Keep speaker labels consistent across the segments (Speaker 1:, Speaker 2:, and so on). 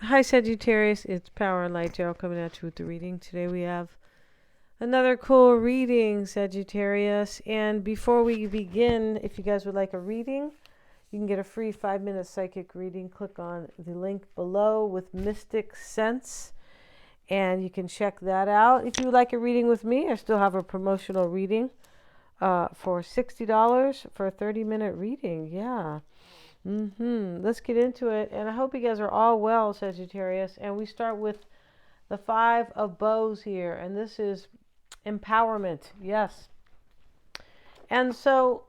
Speaker 1: Hi Sagittarius, it's Power and Light Tarot coming at you with the reading. Today we have another cool reading, Sagittarius. And before we begin, if you guys would like a reading, you can get a free 5-minute psychic reading. Click on the link below with Mystic Sense, and you can check that out. If you would like a reading with me, I still have a promotional reading for $60 for a 30-minute reading. Yeah. Let's get into it. And I hope you guys are all well, Sagittarius. And we start with the Five of Bows here. And this is empowerment. Yes. And so,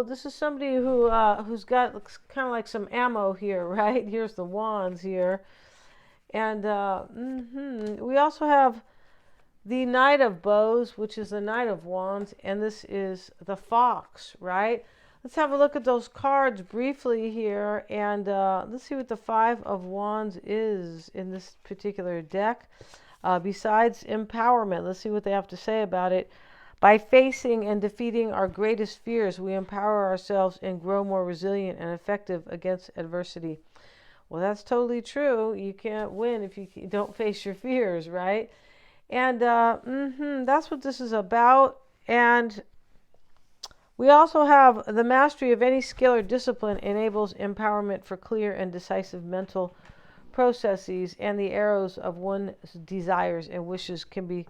Speaker 1: this is somebody who's got kind of like some ammo here, right? Here's the wands here. And we also have the Knight of Bows, which is the Knight of Wands. And this is the Fox, right? Let's have a look at those cards briefly here, and let's see what the Five of Wands is in this particular deck. Besides empowerment, let's see what they have to say about it. By facing and defeating our greatest fears, we empower ourselves and grow more resilient and effective against adversity. Well, that's totally true. You can't win if you don't face your fears, right? And that's what this is about. And we also have the mastery of any skill or discipline enables empowerment for clear and decisive mental processes, and the arrows of one's desires and wishes can be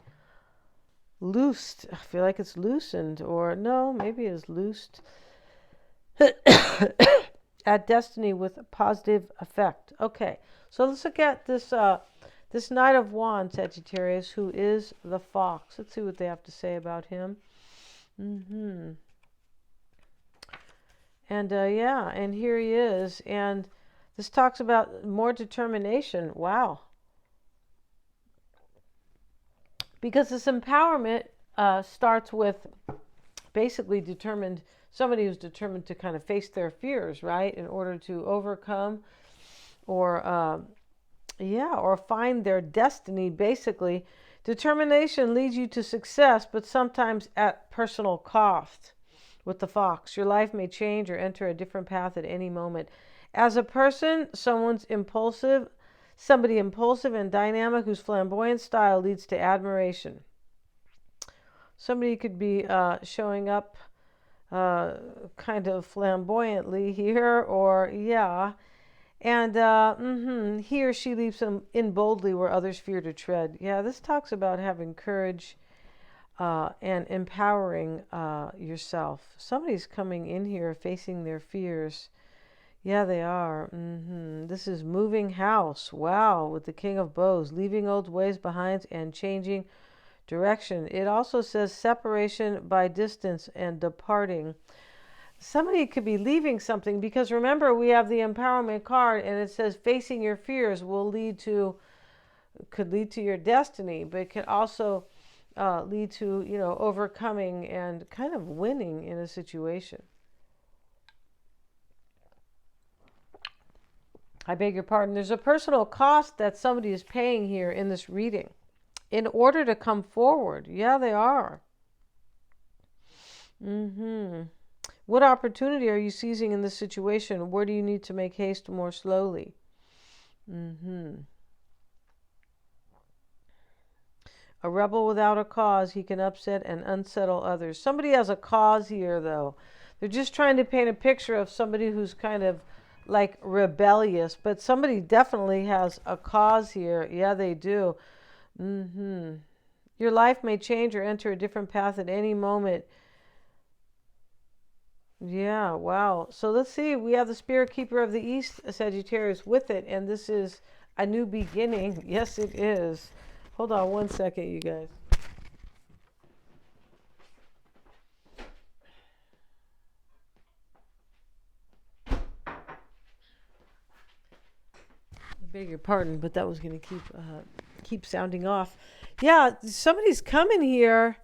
Speaker 1: loosed. I feel like it's loosened, or no, maybe it's loosed at destiny with positive effect. Okay, so let's look at this Knight of Wands, Sagittarius, who is the Fox. Let's see what they have to say about him. And and here he is. And this talks about more determination. Wow. Because this empowerment starts with basically somebody who's determined to kind of face their fears, right? In order to overcome or find their destiny, basically. Determination leads you to success, but sometimes at personal cost. With the Fox, your life may change or enter a different path at any moment. As a person, somebody impulsive and dynamic whose flamboyant style leads to admiration. Somebody could be showing up kind of flamboyantly here, or and he or she leaps in boldly where others fear to tread. Yeah, this talks about having courage and empowering yourself. Somebody's coming in here facing their fears. Yeah, they are. This is moving house. Wow, with the King of Bows, leaving old ways behind and changing direction. It also says separation by distance and departing. Somebody could be leaving something, because remember, we have the empowerment card and it says facing your fears could lead to your destiny, but it could also lead to, overcoming and kind of winning in a situation. I beg your pardon. There's a personal cost that somebody is paying here in this reading in order to come forward. Yeah, they are. What opportunity are you seizing in this situation? Where do you need to make haste more slowly? A rebel without a cause, he can upset and unsettle others. Somebody has a cause here, though. They're just trying to paint a picture of somebody who's kind of like rebellious, but somebody definitely has a cause here. Yeah, they do. Your life may change or enter a different path at any moment. Yeah, wow. So let's see. We have the Spirit Keeper of the East, Sagittarius, with it, and this is a new beginning. Yes, it is. Hold on one second, you guys. I beg your pardon, but that was going to keep sounding off. Yeah, somebody's coming here,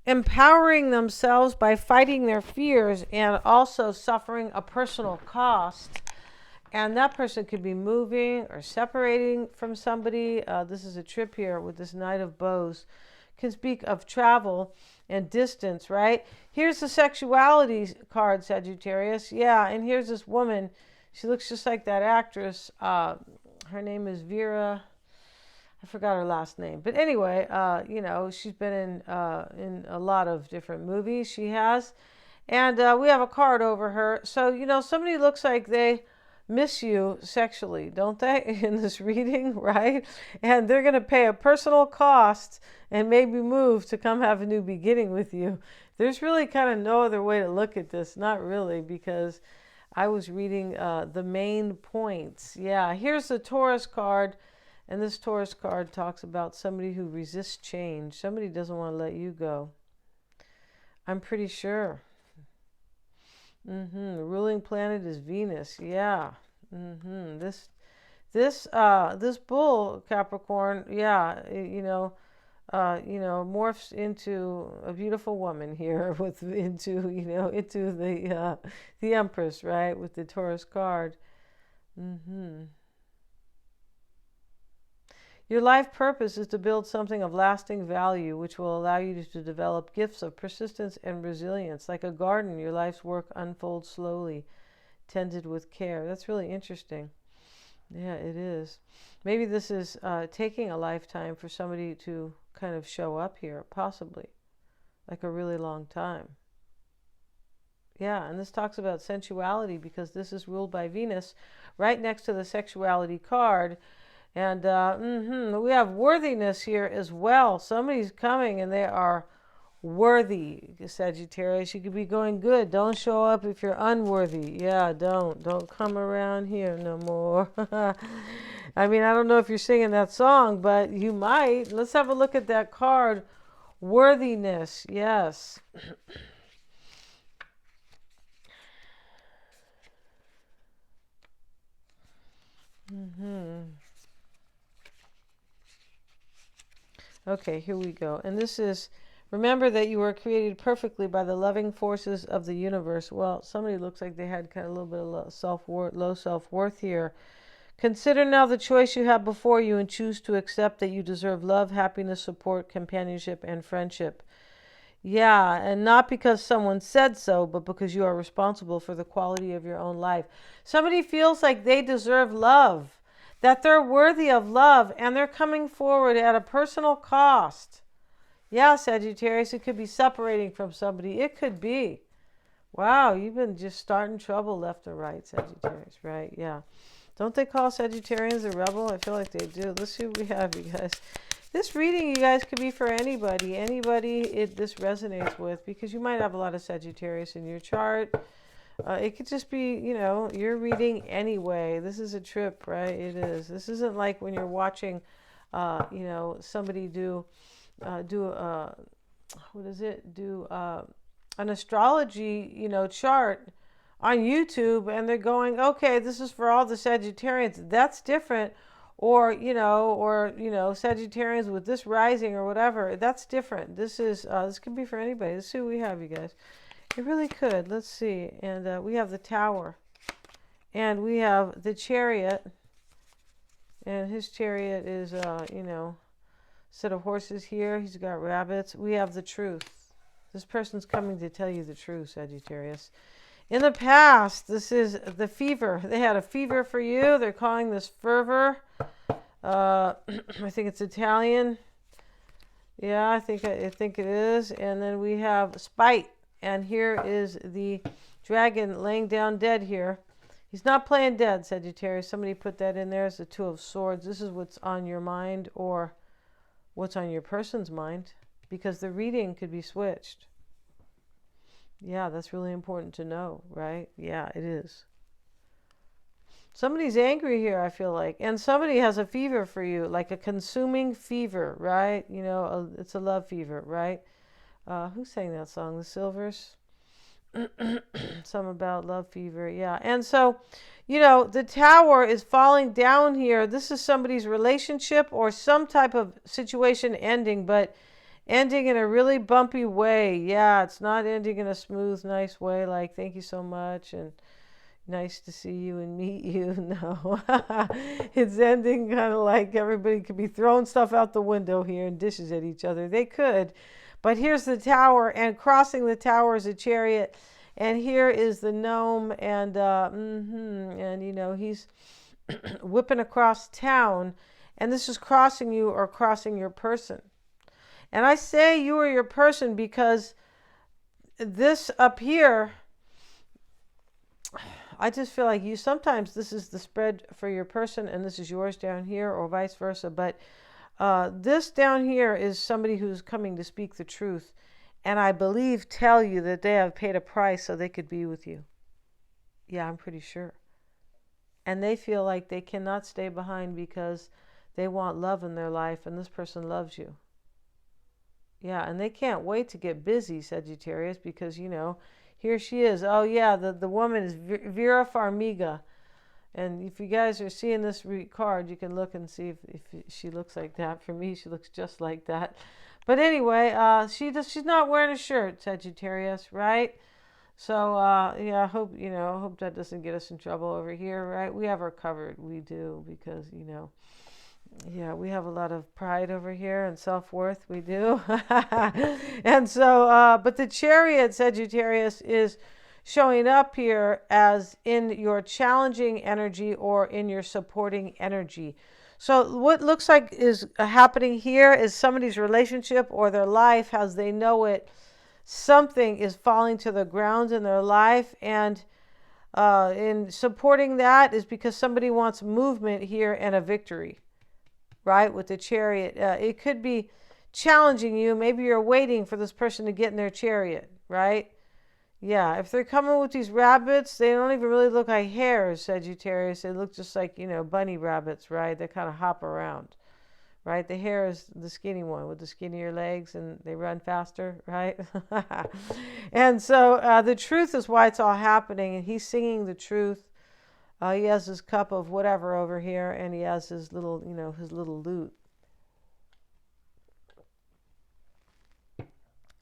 Speaker 1: empowering themselves by fighting their fears and also suffering a personal cost. And that person could be moving or separating from somebody. This is a trip here with this Knight of Bows. Can speak of travel and distance, right? Here's the sexuality card, Sagittarius. Yeah, and here's this woman. She looks just like that actress. her name is Vera. I forgot her last name, but anyway, she's been in a lot of different movies. She has, and we have a card over her. So somebody looks like they miss you sexually, don't they? In this reading, right? And they're going to pay a personal cost and maybe move to come have a new beginning with you. There's really kind of no other way to look at this, not really, because I was reading the main points. Yeah, here's the Taurus card. And this Taurus card talks about somebody who resists change. Somebody doesn't want to let you go. I'm pretty sure. The ruling planet is Venus. Yeah. This bull, Capricorn, yeah, morphs into a beautiful woman here into the Empress, right, with the Taurus card. Your life purpose is to build something of lasting value, which will allow you to develop gifts of persistence and resilience. Like a garden, your life's work unfolds slowly, tended with care. That's really interesting. Yeah, it is. Maybe this is taking a lifetime for somebody to kind of show up here, possibly. Like a really long time. Yeah, and this talks about sensuality because this is ruled by Venus right next to the sexuality card. And we have worthiness here as well. Somebody's coming and they are worthy, Sagittarius. You could be going good. Don't show up if you're unworthy. Yeah, don't come around here no more. I mean, I don't know if you're singing that song, but you might. Let's have a look at that card. Worthiness. Yes. Okay, here we go. And this is, remember that you were created perfectly by the loving forces of the universe. Well, somebody looks like they had kind of a little bit of low self-worth here. Consider now the choice you have before you and choose to accept that you deserve love, happiness, support, companionship, and friendship. Yeah, and not because someone said so, but because you are responsible for the quality of your own life. Somebody feels like they deserve love, that they're worthy of love, and they're coming forward at a personal cost. Yeah, Sagittarius, it could be separating from somebody. It could be. Wow, you've been just starting trouble left or right, Sagittarius, right? Yeah. Don't they call Sagittarians a rebel? I feel like they do. Let's see what we have, you guys. This reading, you guys, could be for anybody. Anybody this resonates with, because you might have a lot of Sagittarius in your chart. It could just be, you're reading anyway. This is a trip, right? It is. This isn't like when you're watching, somebody do an astrology, chart on YouTube, and they're going, okay, this is for all the Sagittarians. That's different. Or Sagittarians with this rising or whatever. That's different. This could be for anybody. Let's see what we have, you guys. It really could. Let's see. And we have the Tower. And we have the Chariot. And his chariot is, set of horses here. He's got rabbits. We have the Truth. This person's coming to tell you the truth, Sagittarius. In the past, this is the fever. They had a fever for you. They're calling this fervor. I think it's Italian. Yeah, I think it is. And then we have spite. And here is the dragon laying down dead here. He's not playing dead, Sagittarius. Somebody put that in there as the Two of Swords. This is what's on your mind or what's on your person's mind, because the reading could be switched. Yeah, that's really important to know, right? Yeah, it is. Somebody's angry here, I feel like. And somebody has a fever for you, like a consuming fever, right? It's a love fever, right? Who sang that song? The Silvers? Some about love fever, yeah. And so, the Tower is falling down here. This is somebody's relationship or some type of situation ending, but ending in a really bumpy way. Yeah, it's not ending in a smooth, nice way like thank you so much and nice to see you and meet you. No. It's ending kind of like everybody could be throwing stuff out the window here and dishes at each other. They could. But here's the Tower, and crossing the Tower is a chariot. And here is the gnome, and he's whipping across town, and this is crossing you or crossing your person. And I say you or your person because this up here, I just feel like sometimes this is the spread for your person and this is yours down here, or vice versa. But this down here is somebody who's coming to speak the truth. And I believe tell you that they have paid a price so they could be with you. Yeah, I'm pretty sure. And they feel like they cannot stay behind because they want love in their life and this person loves you. Yeah, and they can't wait to get busy, Sagittarius, because, here she is. Oh, yeah, the woman is Vera Farmiga. And if you guys are seeing this card, you can look and see if she looks like that. For me, she looks just like that. But anyway, she's not wearing a shirt, Sagittarius, right? So, yeah, I hope that doesn't get us in trouble over here, right? We have her covered. We do, because, yeah, we have a lot of pride over here and self-worth. We do. And so, but the Chariot, Sagittarius, is showing up here as in your challenging energy or in your supporting energy. So what looks like is happening here is somebody's relationship or their life as they know it, something is falling to the ground in their life. And in supporting that is because somebody wants movement here and a victory. Right, with the Chariot. It could be challenging you. Maybe you're waiting for this person to get in their chariot, right? Yeah, if they're coming with these rabbits, they don't even really look like hares, Sagittarius. They look just like, bunny rabbits, right? They kind of hop around, right? The hare is the skinny one with the skinnier legs and they run faster, right? And so the truth is why it's all happening, and he's singing the truth. He has his cup of whatever over here, and he has his little, his little lute.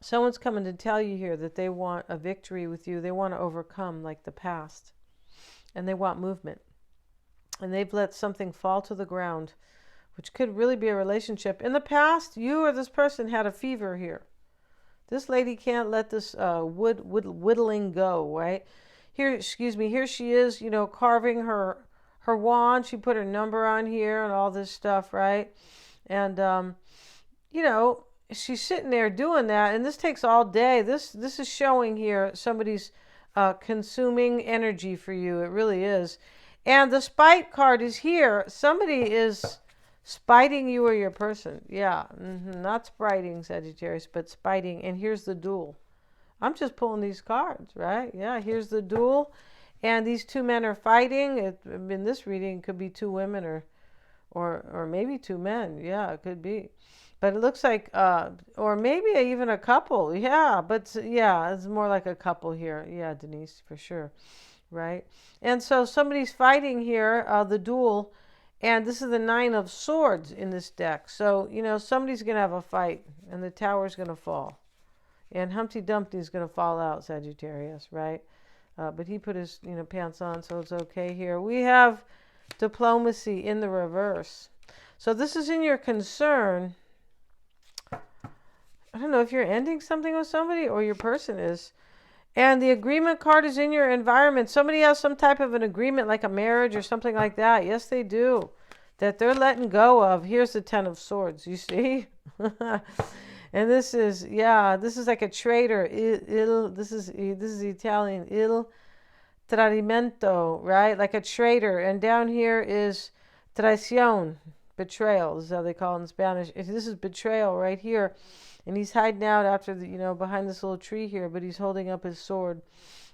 Speaker 1: Someone's coming to tell you here that they want a victory with you. They want to overcome like the past, and they want movement. And they've let something fall to the ground, which could really be a relationship. In the past, you or this person had a fever here. This lady can't let this whittling go, right? Here she is, carving her wand. She put her number on here and all this stuff, right? And, she's sitting there doing that. And this takes all day. This is showing here somebody's consuming energy for you. It really is. And the spite card is here. Somebody is spiting you or your person. Yeah, not spiting, Sagittarius, but spiting. And here's the duel. I'm just pulling these cards, right? Yeah, here's the duel. And these two men are fighting. In this reading, it could be two women or maybe two men. Yeah, it could be. But it looks like, or maybe even a couple. Yeah, but yeah, it's more like a couple here. Yeah, Denise, for sure. Right? And so somebody's fighting here, the duel. And this is the 9 of Swords in this deck. So, somebody's going to have a fight and the tower's going to fall. And Humpty Dumpty's going to fall out, Sagittarius, right? But he put his, pants on, so it's okay here. We have diplomacy in the reverse. So this is in your concern. I don't know if you're ending something with somebody or your person is. And the agreement card is in your environment. Somebody has some type of an agreement, like a marriage or something like that. Yes, they do. That they're letting go of. Here's the 10 of Swords, you see? And this is like a traitor. This is Italian. Il tradimento, right? Like a traitor. And down here is traición, betrayal. This is how they call it in Spanish. This is betrayal right here. And he's hiding out after behind this little tree here, but he's holding up his sword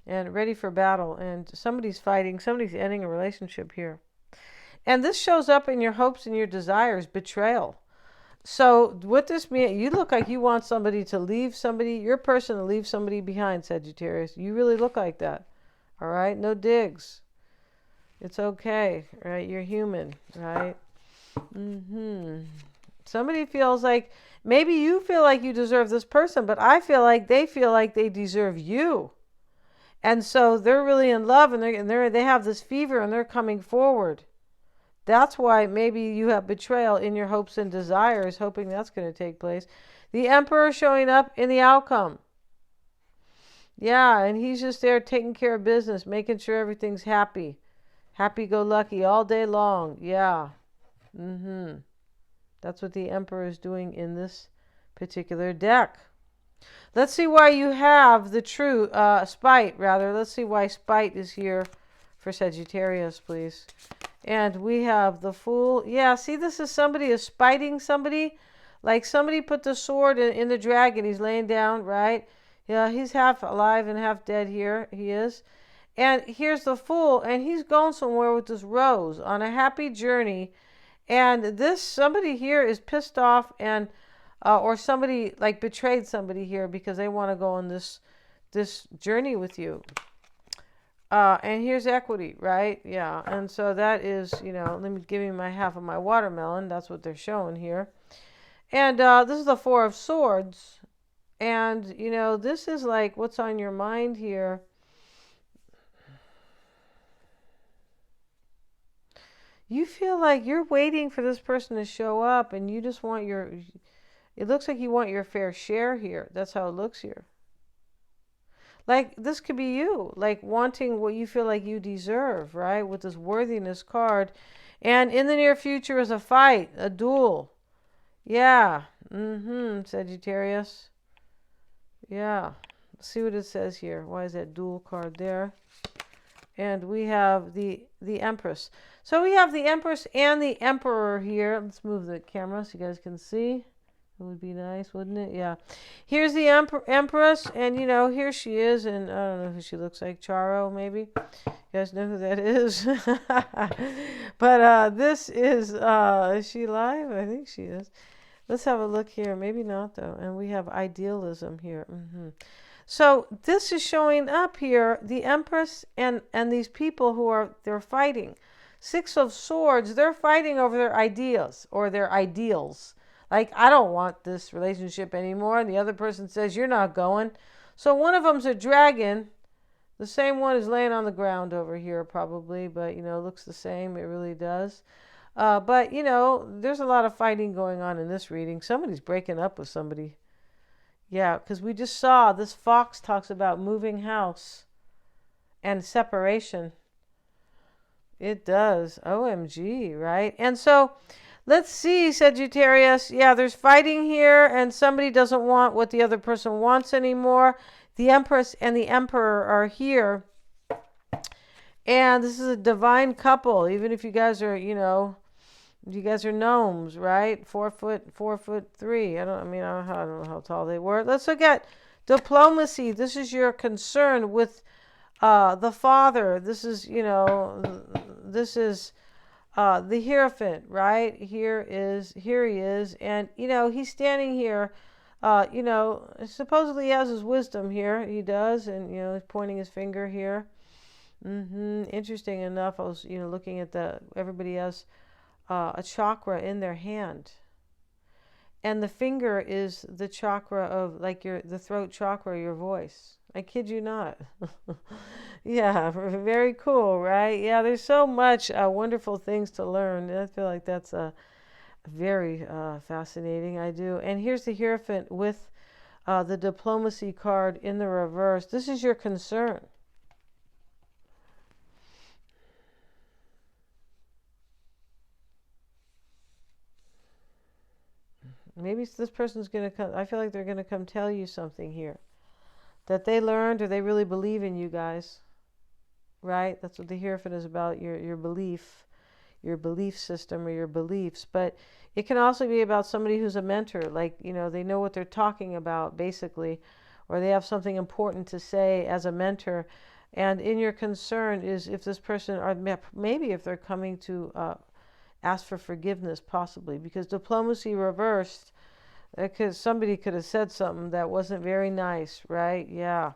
Speaker 1: and ready for battle. And somebody's fighting. Somebody's ending a relationship here. And this shows up in your hopes and your desires, betrayal. So what this means, you look like you want somebody to leave somebody, your person to leave somebody behind, Sagittarius. You really look like that. All right? No digs. It's okay, right? You're human, right? Somebody feels like, maybe you feel like you deserve this person, but I feel like they deserve you. And so they're really in love, and they have this fever, and they're coming forward. That's why maybe you have betrayal in your hopes and desires, hoping that's going to take place. The Emperor showing up in the outcome. Yeah, and he's just there taking care of business, making sure everything's happy. Happy-go-lucky all day long. Yeah. That's what the Emperor is doing in this particular deck. Let's see why you have the true spite, rather. Let's see why spite is here for Sagittarius, please. And we have the Fool. Yeah, see, this is somebody is spiting somebody. Like somebody put the sword in the dragon. He's laying down, right? Yeah, he's half alive and half dead here. He is. And here's the Fool, and he's going somewhere with this rose on a happy journey. And this somebody here is pissed off, and or somebody like betrayed somebody here because they want to go on this journey with you. And here's equity, right? Yeah. And so that is, let me give you my half of my watermelon. That's what they're showing here. And this is the Four of Swords. And, this is like what's on your mind here. You feel like you're waiting for this person to show up, and you just want it looks like you want your fair share here. That's how it looks here. Like, this could be you, like wanting what you feel like you deserve, right? With this worthiness card. And in the near future is a fight, a duel. Yeah. Sagittarius. Yeah. Let's see what it says here. Why is that duel card there? And we have the Empress. So we have the Empress and the Emperor here. Let's move the camera so you guys can see. It would be nice, wouldn't it? Yeah. Here's the Empress, and here she is, and I don't know who she looks like. Charo, maybe? You guys know who that is? But this is she live? I think she is. Let's have a look here. Maybe not, though. And we have idealism here. So this is showing up here, the Empress and these people they're fighting. Six of Swords, they're fighting over their ideas or their ideals. Like, I don't want this relationship anymore. And the other person says, you're not going. So one of them's a dragon. The same one is laying on the ground over here probably. But, it looks the same. It really does. But, there's a lot of fighting going on in this reading. Somebody's breaking up with somebody. Yeah, because we just saw this fox talks about moving house and separation. It does. OMG, right? And so let's see, Sagittarius. Yeah, there's fighting here, and somebody doesn't want what the other person wants anymore. The Empress and the Emperor are here. And this is a divine couple, even if you guys are, you guys are gnomes, right? 4'3". I don't know how tall they were. Let's look at diplomacy. This is your concern with the father. This is, this is the Hierophant, right? Here he is. And, he's standing here, supposedly he has his wisdom here. He does. And, he's pointing his finger here. Interesting enough, I was, looking at everybody has a chakra in their hand, and the finger is the chakra of the throat chakra, your voice. I kid you not. Yeah, very cool, right? Yeah, there's so much wonderful things to learn. I feel like that's very fascinating. I do. And here's the Hierophant with the diplomacy card in the reverse. This is your concern. Maybe this person's going to come. I feel like they're going to come tell you something here that they learned, or they really believe in you guys, right? That's what the Hierophant is about, your belief system or your beliefs. But it can also be about somebody who's a mentor, like, they know what they're talking about, basically, or they have something important to say as a mentor. And in your concern is if this person, or maybe if they're coming to ask for forgiveness, possibly, because diplomacy reversed, because somebody could have said something that wasn't very nice, right? Yeah.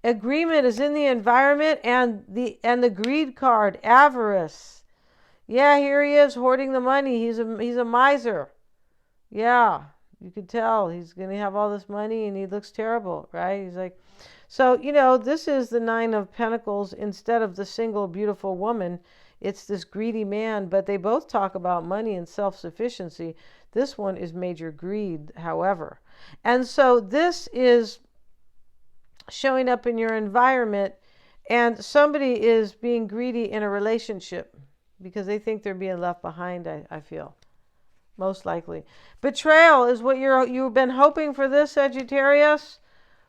Speaker 1: Agreement is in the environment, and the greed card, avarice. Yeah, here he is hoarding the money. He's a miser. Yeah, you could tell he's going to have all this money, and he looks terrible, right? He's like, so this is the Nine of Pentacles instead of the single beautiful woman. It's this greedy man, but they both talk about money and self-sufficiency. This one is major greed, however. And so this is showing up in your environment, And somebody is being greedy in a relationship because they think they're being left behind, I feel. Most likely. Betrayal is what you've been hoping for this, Sagittarius.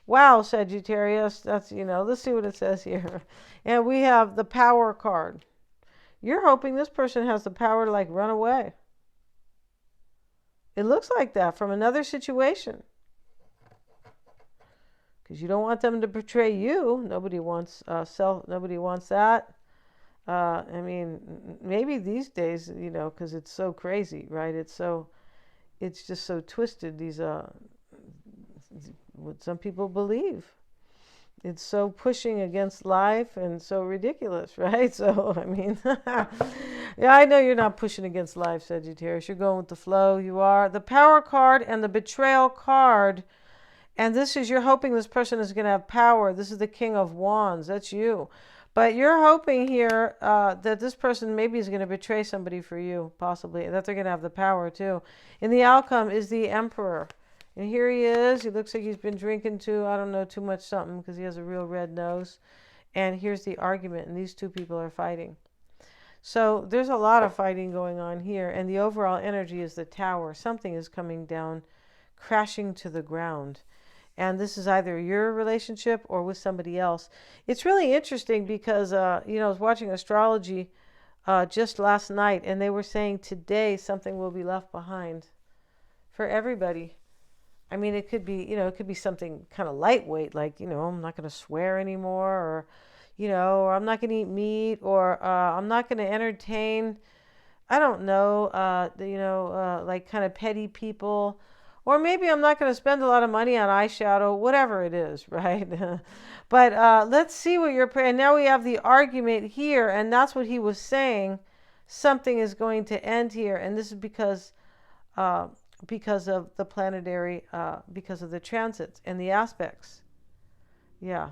Speaker 1: Wow, Sagittarius. That's, let's see what it says here. And we have the Power card. You're hoping this person has the power to like run away. It looks like that from another situation. Because you don't want them to betray you. Nobody wants Nobody wants that. I mean, maybe these days, because it's so crazy, right? It's just so twisted. These what some people believe. It's so pushing against life and so ridiculous, right? So, I mean, yeah, I know you're not pushing against life, Sagittarius. You're going with the flow. You are. The Power card and the Betrayal card. And this is, you're hoping this person is going to have power. This is the King of Wands. That's you. But you're hoping here that this person maybe is going to betray somebody for you, possibly, and that they're going to have the power too. And the outcome is the Emperor. And here he is. He looks like he's been drinking too, I don't know, too much something because he has a real red nose. And here's the argument, and these two people are fighting. So there's a lot of fighting going on here, and the overall energy is the Tower. Something is coming down, crashing to the ground. And this is either your relationship or with somebody else. It's really interesting because, I was watching astrology just last night, and they were saying today something will be left behind for everybody. I mean, it could be something kind of lightweight, like, I'm not going to swear anymore, or, or I'm not going to eat meat, or I'm not going to entertain, I don't know, like kind of petty people. Or maybe I'm not going to spend a lot of money on eyeshadow, whatever it is, right? But let's see what you're praying. Now we have the argument here, and that's what he was saying. Something is going to end here, and this is because of the planetary, because of the transits and the aspects. Yeah.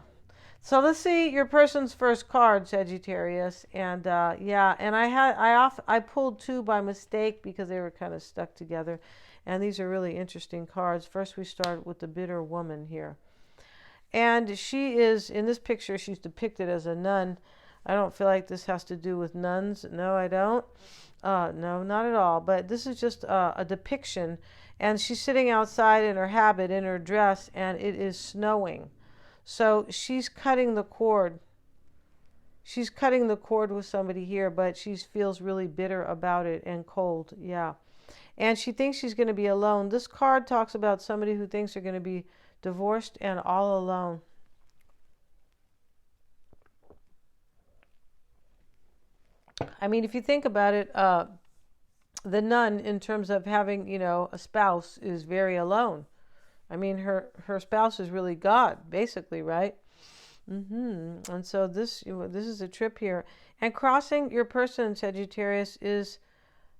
Speaker 1: So let's see your person's first card, Sagittarius, and and I pulled two by mistake because they were kind of stuck together. And these are really interesting cards. First, we start with the bitter woman here. And she is, in this picture, she's depicted as a nun. I don't feel like this has to do with nuns. No, I don't. No, not at all. But this is just a depiction. And she's sitting outside in her habit, in her dress, and it is snowing. So she's cutting the cord. She's cutting the cord with somebody here, but she feels really bitter about it and cold. Yeah. And she thinks she's going to be alone. This card talks about somebody who thinks they're going to be divorced and all alone. I mean, if you think about it, the nun, in terms of having, a spouse, is very alone. I mean, her spouse is really God, basically, right? And so this is a trip here. And crossing your person, Sagittarius, is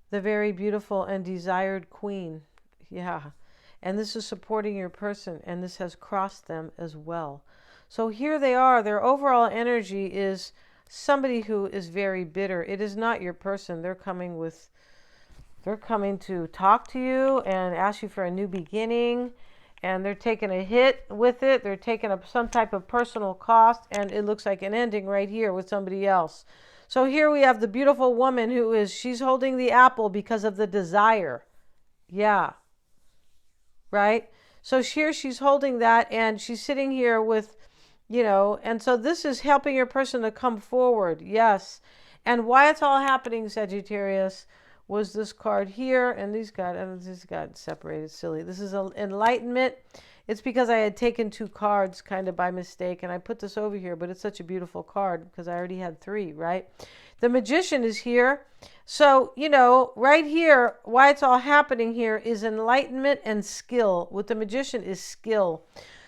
Speaker 1: the very beautiful and desired queen. Yeah. And this is supporting your person, and this has crossed them as well. So here they are. Their overall energy is somebody who is very bitter. It is not your person. They're coming to talk to you and ask you for a new beginning, and they're taking a hit with it. They're taking some type of personal cost, and it looks like an ending right here with somebody else. So here we have the beautiful woman she's holding the apple because of the desire. Yeah. Right? So here she's holding that, and she's sitting here with, and so this is helping your person to come forward. Yes. And why it's all happening, Sagittarius, was this card here, and this got separated. Silly. This is enlightenment. It's because I had taken two cards kind of by mistake, and I put this over here, but it's such a beautiful card because I already had three, right? The Magician is here. So, right here, why it's all happening here is enlightenment and skill. With the Magician is skill.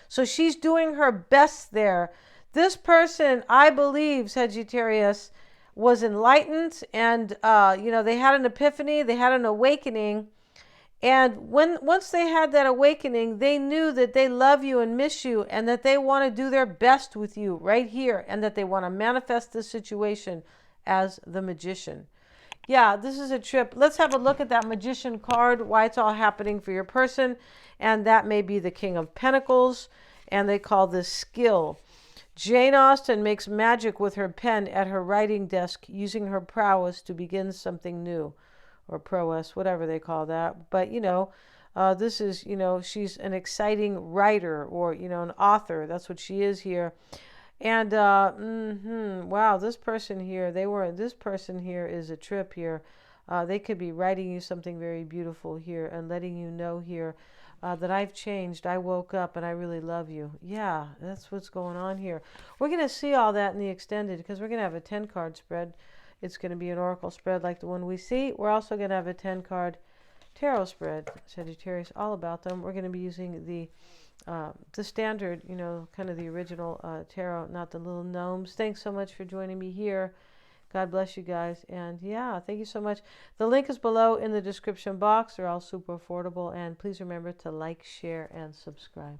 Speaker 1: So she's doing her best there. This person, I believe, Sagittarius, was enlightened, and, they had an epiphany, they had an awakening. And once they had that awakening, they knew that they love you and miss you, and that they want to do their best with you right here, and that they want to manifest this situation as the Magician. Yeah, this is a trip. Let's have a look at that Magician card, why it's all happening for your person. And that may be the King of Pentacles, and they call this skill. Jane Austen makes magic with her pen at her writing desk, using her prowess to begin something new, or prowess, whatever they call that. But, this is, she's an exciting writer, or, an author. That's what she is here. And, wow, this person here, this person here is a trip here. They could be writing you something very beautiful here and letting you know here that I've changed. I woke up and I really love you. Yeah, that's what's going on here. We're going to see all that in the extended because we're going to have a 10-card spread. It's going to be an oracle spread like the one we see. We're also going to have a 10-card tarot spread, Sagittarius, all about them. We're going to be using the standard, kind of the original tarot, not the little gnomes. Thanks so much for joining me here. God bless you guys. And yeah, thank you so much. The link is below in the description box. They're all super affordable. And please remember to like, share, and subscribe.